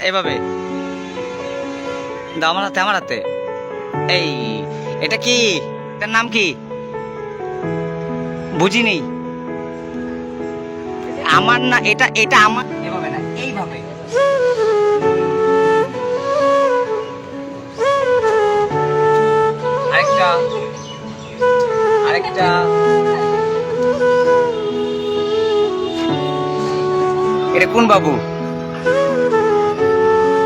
এভাবে দাও আমার হাতে, আমার হাতে। এই এটা কি, এটার নাম কি বুঝিনি। আমার না, এটা এটা আমার। এভাবে না, এইভাবে। আরেকটা, আরেকটা। এটা কোন বাবু?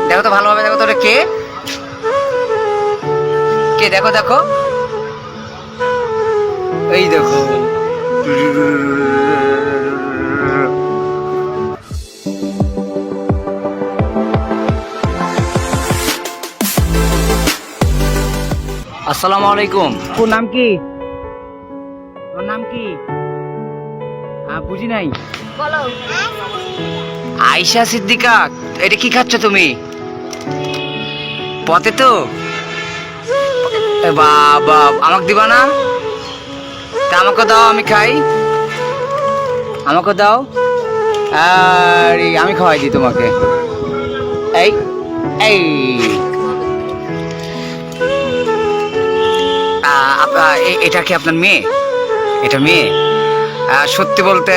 দেখো তো ভালোভাবে, দেখো তো এটা কে কে, দেখো দেখো, এই দেখো। আসসালামু আলাইকুম। তোর নাম কি? তোর নাম কি? বুঝি নাই। বলো। আয়েশা সিদ্দিকা। এটা কি খাচ্ছ তুমি? পথে তো বাবা, আমাকে দিবা না? তা আমাকে দাও, আমি খাই। আমাকে দাও, আর আমি খাওয়াই দিই তোমাকে। এই এই এটা কি আপনার মেয়ে? এটা মেয়ে? সত্যি বলতে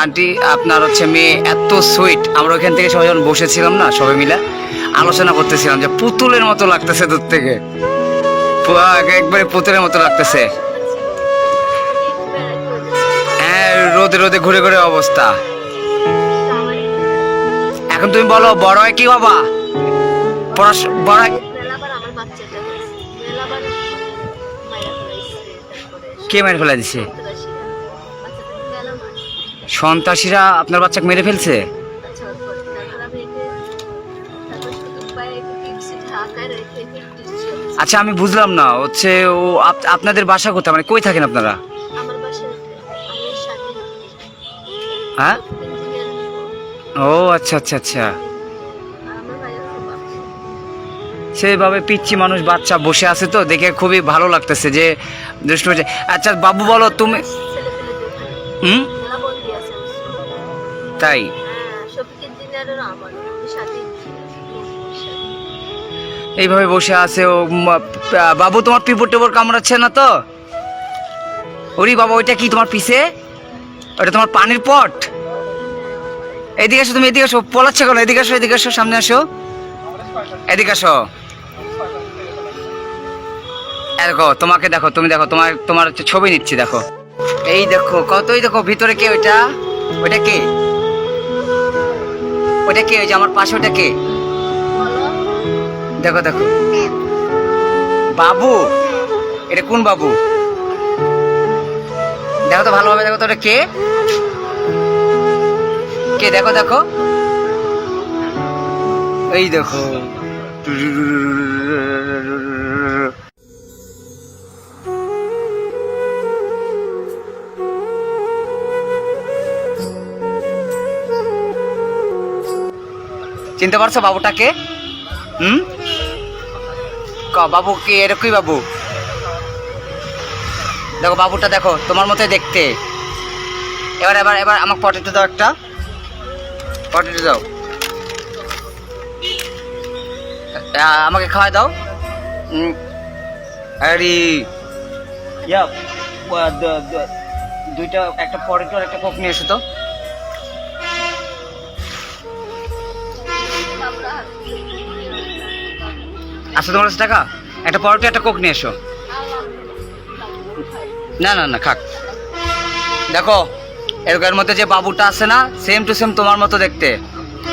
আন্টি, আপনার হচ্ছে মেয়ে এত সুইট। আমরা ওখান থেকে সবাই যখন বসেছিলাম না, সবাই মিলে আলোচনা করতেছিলাম যে পুতুলের মতো লাগতেছে দূর থেকে, একবারে পুতুলের মতো লাগতেছে। হ্যাঁ, রোদে রোদে ঘুরে ঘুরে অবস্থা। এখন তুমি বলো, বড় হয় কি বাবা? বড় হয় কে মেরে ফেলে দিছে? সন্ত্রাসীরা আপনার বাচ্চাকে মেরে ফেলছে? আচ্ছা, আমি বুঝলাম না, হচ্ছে ও আপনাদের বাসা কোথায়, মানে কই থাকেন আপনারা? হ্যাঁ, ও আচ্ছা আচ্ছা আচ্ছা। সেইভাবে পিচ্ছি মানুষ বাচ্চা বসে আছে তো দেখে খুবই ভালো লাগতেছে যে দুষ্টু হচ্ছে। আচ্ছা বাবু, বলো তুমি। তাই? এইভাবে বসে আছে ও। বাবু, তোমার পিঁপড় টিপড় কামড়াচ্ছে না তো? ওরে বাবা, ওইটা কি তোমার পিছে? ওটা তোমার পানির পট? এদিকে আসো, তুমি এদিকে আসো। পলাচ্ছে কেন? এদিকে আসো, এদিকে আসো, সামনে আসো, এদিকে আসো। দেখো তোমাকে, দেখো তুমি, দেখো তোমার তোমার হচ্ছে ছবি নিচ্ছি, দেখো। এই দেখো কতই, দেখো ভিতরে কে? ওইটা, ওইটা কে? ওইটা কে? ওই যে আমার পাশে, ওইটা কে? দেখো দেখো, বাবু। এটা কোন বাবু? দেখো তো ভালোভাবে, দেখো তো ওটা কে কে, দেখো দেখো, এই দেখো। চিনতে পারছো বাবুটাকে? বাবু কে? এরকমই বাবু। দেখো বাবুটা, দেখো তোমার মতোই দেখতে। এবার এবার এবার আমাকে পটেটো দাও, একটা পটেটো দাও, আমাকে খাওয়াই দাও। আরে দুইটা, একটা পটেটো আর একটা কোক নিয়ে এসো তো। আচ্ছা, তোমার কাছে টাকা? একটা পটেটো, একটা কোক নিয়ে এসো। না না না, খাক। দেখো এর মধ্যে যে বাবুটা আছে না, সেম টু সেম তোমার মতো দেখতে।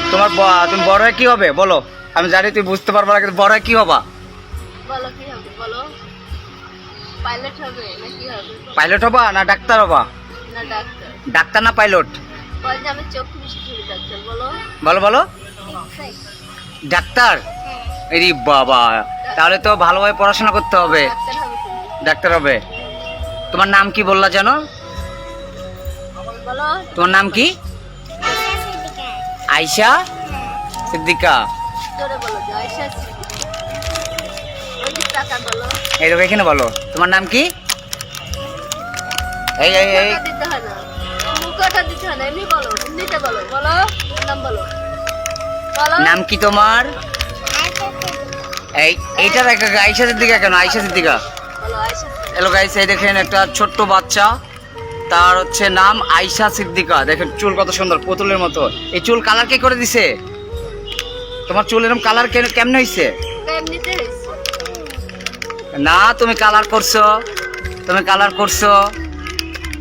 তুমি বড় হয়ে কি হবে বলো? আমি জানি তুই বুঝতে পারবা না, কিন্তু বড় হয়ে কি হবা? বলো কি হবে, বলো। পাইলট হবে না কি হবে? পাইলট হবা না ডাক্তার হবা? না ডাক্তার। ডাক্তার না পাইলট? বল যে আমি চোখ বিশেষজ্ঞ ডাক্তার, বলো। বলো বলো, ডাক্তার। এরি বাবা, তাহলে তো ভালোভাবে পড়াশোনা করতে হবে, ডাক্তার হবে তুমি। ডাক্তার হবে। তোমার নাম কি বললা জানো? বলো। তোমার নাম কি? আয়েশা সিদ্দিকা। জোরে বলো, আয়েশা সিদ্দিকা। ওই যে টাকা বলো। এই দেখো, এখানে বলো তোমার নাম কি? এই এই এই, দিতে হয় না, মুখটা দিতে হয় না, এমনি বলো, এমনিতে বলো। বলো নাম বলো। বলো নাম কি তোমার? এইটা দেখা আয়েশা সিদ্দিকা কেন? আয়েশা সিদ্দিকা। বলো আয়েশা হ্যালো গাইস, এই দেখেন একটা ছোট্ট বাচ্চা, তার হচ্ছে নাম আয়েশা সিদ্দিকা। দেখেন চুল কত সুন্দর, পুতুলের মতো। এই চুল কালার কে করে দিছে? তোমার চুল এরকম কালার কেমনে হইছে? এমনিতে হয়েছে না, তুমি কালার করছো, তুমি কালার করছো।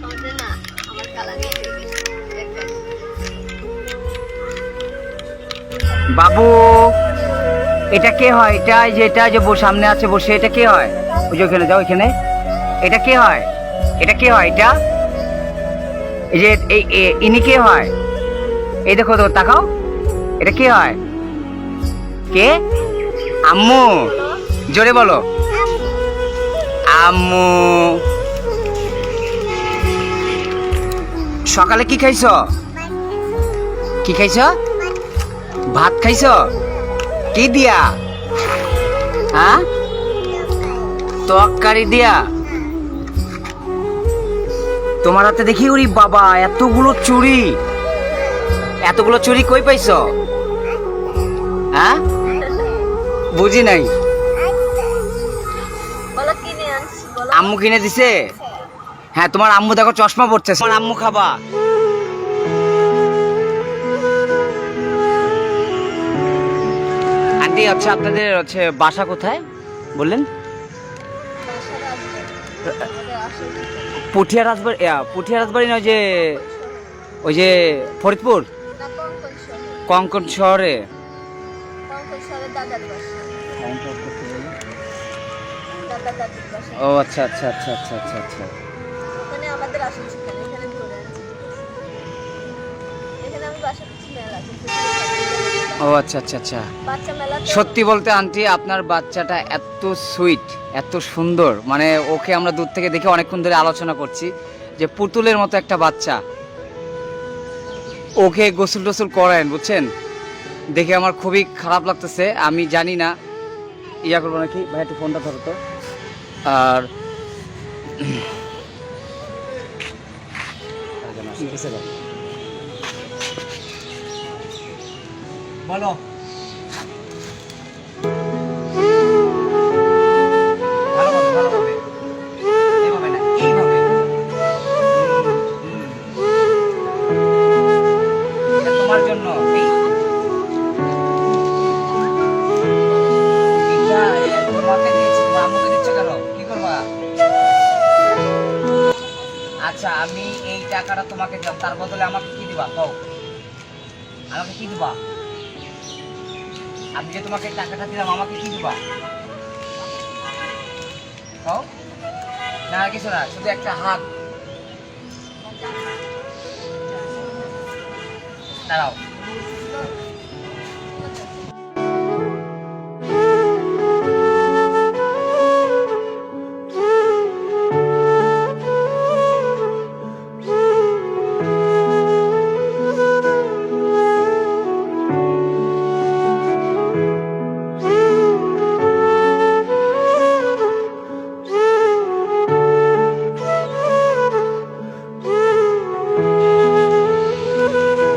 আমাদের না আমার কালারই হয়ে গেছে একদম। বাবু, এটা কে হয়? এটা যে সামনে আছে বসে, এটা কে হয়? ওই যে ওখানে যাও, ওইখানে। এটা কে হয়? এটা কে হয়? এটা এই যে ইনি কে হয়? এই দেখো তো, তাকাও, এটা কে হয়? কে? আম্মু। জোরে বলো, আম্মু। সকালে কি খাইছ? কি খাইছ? ভাত খাইছ? কি দিয়া? হ্যাঁ, তরকারি দিয়া। তোমার হাতে দেখি, ওরে বাবা, এতগুলো চুড়ি, এতগুলো চুড়ি কই পাইছ? হ্যাঁ, বুঝি নাই। বলো কিনে আনছি বলো। আম্মু কিনে দিছে? হ্যাঁ, তোমার আম্মু দেখো চশমা পড়ছে। তোমার আম্মু খাবা? আন্টি, হচ্ছে আপনাদের হচ্ছে বাসা কোথায় বললেন? বাসার আসবে আমাদের আসল পুঠিয়া রাজবাড়ি, পুঠিয়া রাজবাড়ি না, ওই যে ফরিদপুর না কঙ্কন শহর কঙ্কন শহরে। কঙ্কন শহরের দাদার বাসা দাদির বাসা ও আচ্ছা আচ্ছা আচ্ছা আচ্ছা আচ্ছা আচ্ছা। ওখানে আমাদের আসল ঠিকানা এখানে ধরে আনছি এখানে আমি বাসা কিছু মেলা আছে ও আচ্ছা আচ্ছা আচ্ছা। বাচ্চা মেলা সত্যি বলতে আন্টি, আপনার বাচ্চাটা এত সুইট, এত সুন্দর, মানে ওকে আমরা দূর থেকে দেখে অনেকক্ষণ ধরে আলোচনা করছি যে পুতুলের মতো একটা বাচ্চা। ওকে গোসল টোসল করায়েন, বুঝছেন? দেখে আমার খুবই খারাপ লাগতেছে। আমি জানি না ইয়া করবো নাকি। ভাই একটু ফোনটা ধরো তো। আর বলো, ভালোভাবে ভালোভাবে, এইভাবে না, এইভাবে। এটা তোমার জন্য। তোমাকে দিয়েছি, তোমার আম্মুকে দিচ্ছ কেন? কি করবা? আচ্ছা, আমি এই টাকাটা তোমাকে দিলাম, তার বদলে আমাকে কি দিবা? কও, আমাকে কি দিবা? আমি যে তোমাকে টাকাটা দিলাম, আমাকে কি দিবা? কও না, আর কিছু না, শুধু একটা হাত। দাঁড়াও।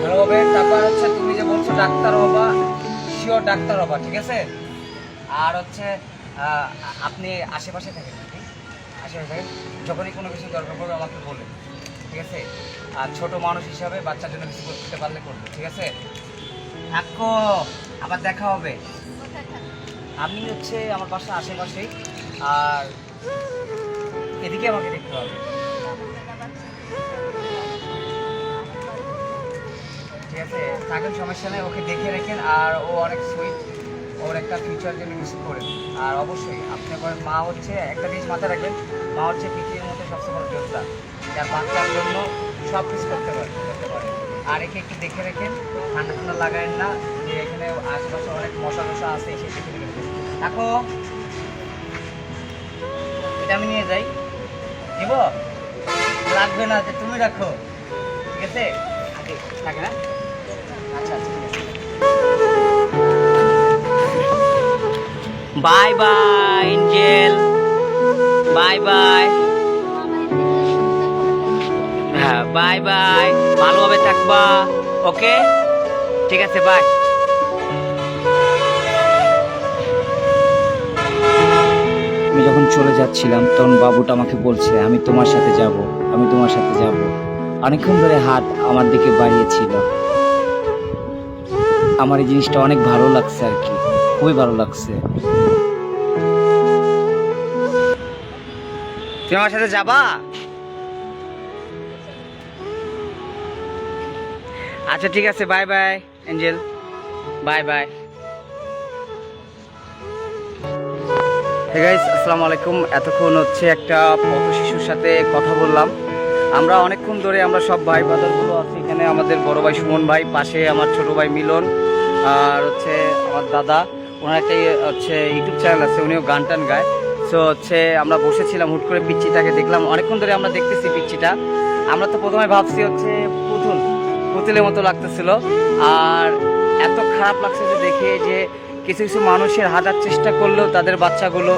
ভালোভাবে। তারপর হচ্ছে তুমি যে বলছো ডাক্তার হবা, শিওর ডাক্তার হবা, ঠিক আছে? আর হচ্ছে আপনি আশেপাশে থাকেন নাকি? আশেপাশে থাকেন, যখনই কোনো কিছু দরকার পড়বে আমাকে বলবেন, ঠিক আছে? আর ছোট মানুষ হিসাবে বাচ্চার জন্য কিছু করতে পারলে করবে, ঠিক আছে? থাকো, আবার দেখা হবে। কোথায় থাকে আমি হচ্ছে আমার বাসা আশেপাশেই, আর এদিকে আমাকে দেখতে হবে, ঠিক আছে? থাকেন, সমস্যা নেই, ওকে দেখে রাখেন। আর ও অনেক সুইট, ওর একটা ফিউচার জন্য কিছু করেন। আর অবশ্যই আপনি করেন, মা হচ্ছে একটা জিনিস মাথায় রাখবেন, মা হচ্ছে পৃথিবীর মধ্যে সবচেয়ে বড় যোদ্ধা, যার বাচ্চার জন্য সব কিছু করতে পারে। আর একে একটু দেখে রাখেন, ঠান্ডা ঠান্ডা লাগায়েন না, যে এখানে আশেপাশে অনেক মশা টশা আছে, সেই দেখে রেখেছেন। দেখো, এটা আমি নিয়ে যাই, নিব? লাগবে না, যে তুমি রাখো, ঠিক আছে? আগে থাকে না? আচ্ছা আচ্ছা, ঠিক আছে। Bye bye angel, bye by. হ্যাঁ, বাই বাই, ভালোভাবে থাকবা, ওকে? ঠিক আছে, বাই। চলে যাচ্ছিলাম তখন বাবুটা আমাকে বলছে আমি তোমার সাথে যাব, আমি তোমার সাথে যাব। অনেকক্ষণ ধরে হাত আমার দিকে বাড়িয়েছিল। আমার এই জিনিসটা অনেক ভালো লাগছে আর কি, খুবই ভালো লাগছে। তুমি আমার সাথে যাবা? আচ্ছা ঠিক আছে, bye bye angel, bye bye. Hey guys, আসসালামু আলাইকুম। এতক্ষণ হচ্ছে একটা পথ শিশুর সাথে কথা বললাম। আমরা অনেকক্ষণ ধরে আমরা সব ভাই বাদারগুলো আছি এখানে। আমাদের বড় ভাই সুমন ভাই, পাশে আমার ছোট ভাই মিলন, আর হচ্ছে আমার দাদা, ওনার একটা হচ্ছে ইউটিউব চ্যানেল আছে, উনিও গান টান গায়। সো হচ্ছে আমরা বসেছিলাম, হুট করে পিচ্চিটাকে দেখলাম। অনেকক্ষণ ধরে আমরা দেখতেছি পিচ্চিটা। আমরা তো প্রথমে ভাবছি হচ্ছে পুতুলের মতো লাগতেছিল, আর এত খারাপ লাগছে যে দেখে যে কিছু কিছু মানুষের হাজার চেষ্টা করলেও তাদের বাচ্চাগুলো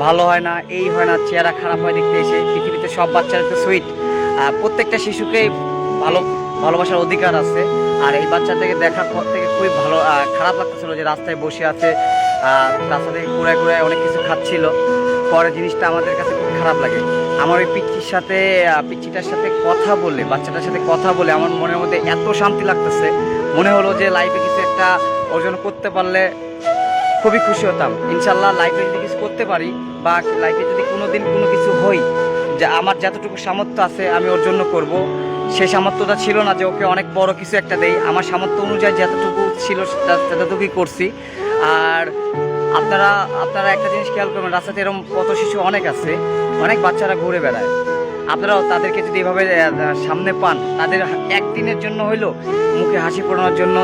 ভালো হয় না, এই হয় না, চেহারা খারাপ হয় দেখতে এসে। পৃথিবীতে সব বাচ্চারা তো সুইট, প্রত্যেকটা শিশুকেই ভালোবাসার অধিকার আছে। আর এই বাচ্চাটাকে দেখার পর থেকে খুবই খারাপ লাগতেছিল যে রাস্তায় বসে আছে, রাস্তা থেকে ঘুরায় ঘুরায় অনেক কিছু খাচ্ছিল। পরে জিনিসটা আমাদের কাছে খুব খারাপ লাগে। আমার ওই পিচ্চিটার সাথে কথা বলে, বাচ্চাটার সাথে কথা বলে আমার মনের মধ্যে এত শান্তি লাগতেছে। মনে হলো যে লাইফে কিছু একটা অর্জন করতে পারলে খুবই খুশি হতাম। ইনশাল্লাহ লাইফে যদি কিছু করতে পারি বা লাইফে যদি কোনোদিন কোনো কিছু হই, যে আমার যতটুকু সামর্থ্য আছে আমি ওর জন্য করব। সেই সামর্থ্যটা ছিল না যে ওকে অনেক বড় কিছু একটা দেই, আমার সামর্থ্য অনুযায়ী যতটুকু ছিল ততটুকুই করছি। আর আপনারা একটা জিনিস খেয়াল করবেন, রাস্তাতে এরকম পথ শিশু অনেক আছে, অনেক বাচ্চারা ঘুরে বেড়ায়। আপনারাও তাদেরকে যদি এভাবে সামনে পান, তাদের একদিনের জন্য হইলেও মুখে হাসি ফোটানোর জন্য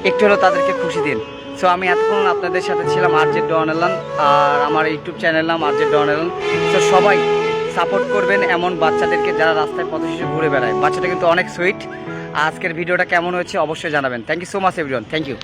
একটু হলেও তাদেরকে খুশি দিন। সো আমি এতক্ষণ আপনাদের সাথে ছিলাম RJ ডন এলান, আর আমার ইউটিউব চ্যানেল নাম RJ ডন এলান। সো সবাই সাপোর্ট করবেন এমন বাচ্চাদেরকে যারা রাস্তায় পথ শিশু ঘুরে বেড়ায়। বাচ্চাটা কিন্তু অনেক সুইট। আজকের ভিডিওটা কেমন হয়েছে অবশ্যই জানাবেন। Thank you so much everyone, thank you.